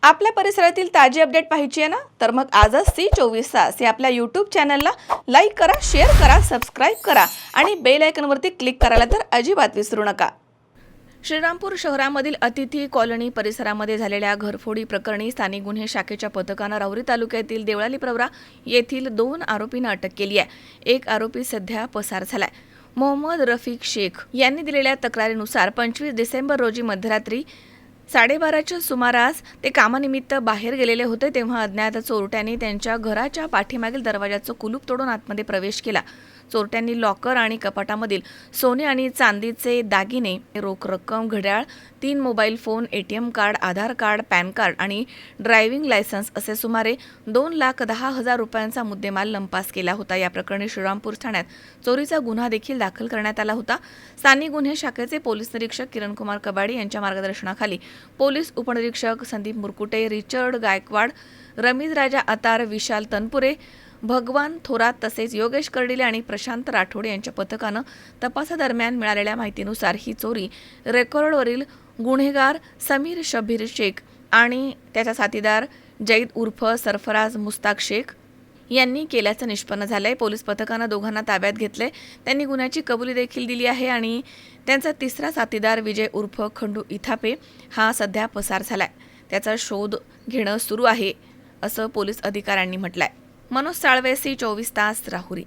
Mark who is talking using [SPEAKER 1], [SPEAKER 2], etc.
[SPEAKER 1] आपल्या परिसरातील ताजी अपडेट पाहिजे आहे ना, तर मग आजच C24 या आपल्या यूट्यूब चॅनलला लाईक करा, शेअर करा, सबस्क्राईब करा आणि बेल आयकॉनवरती क्लिक करायला तर अजिबात विसरू नका. श्रीरामपूर शहरामधील अतिथी कॉलनी परिसरामध्ये झालेल्या घरफोडी प्रकरणी स्थानिक गुन्हे शाखेच्या पथकानं राहुरी तालुक्यातील देवळाली प्रवरा येथील 2 आरोपींना अटक केली आहे. एक आरोपी सध्या पसार झालाय. मोहम्मद रफिक शेख यांनी दिलेल्या तक्रारीनुसार 25 डिसेंबर रोजी मध्यरात्री 12:30च्या सुमारास ते कामानिमित्त बाहेर गेलेले होते, तेव्हा अज्ञात चोरट्यांनी त्यांच्या घराच्या पाठीमागील दरवाजाचं कुलूप तोडून आतमध्ये प्रवेश केला. चोरट्यांनी लॉकर आणि कपाटामधील सोने आणि चांदीचे दागिने, रोख रक्कम, घड्याळ, 3 मोबाईल फोन, ATM कार्ड, आधार कार्ड, पॅन कार्ड आणि ड्रायव्हिंग लायसन्स असे सुमारे 2,10,000 रुपयांचा मुद्देमाल लंपास केला होता. या प्रकरणी श्रीरामपूर ठाण्यात चोरीचा गुन्हा देखील दाखल करण्यात आला होता. स्थानिक गुन्हे शाखेचे पोलीस निरीक्षक किरणकुमार कबाडी यांच्या मार्गदर्शनाखाली पोलीस उपनिरीक्षक संदीप मुरकुटे, रिचर्ड गायकवाड, रमीज राजा अतार, विशाल तनपुरे, भगवान थोरात तसेच योगेश कर्डिले आणि प्रशांत राठोड यांच्या पथकानं तपासादरम्यान मिळालेल्या माहितीनुसार ही चोरी रेकॉर्डवरील गुन्हेगार समीर शब्बीर शेख आणि त्याचा साथीदार जैद उर्फ सरफराज मुस्ताक शेख यांनी केल्याचं निष्पन्न झालंय. पोलीस पथकानं दोघांना ताब्यात घेतले. त्यांनी गुन्ह्याची कबुली देखील दिली आहे आणि त्यांचा तिसरा साथीदार विजय उर्फ खंडू इथापे हा सध्या पसार झालाय. त्याचा शोध घेणं सुरू आहे असं पोलीस अधिकाऱ्यांनी म्हटलंय. मनोज साळवे, C24 राहुरी.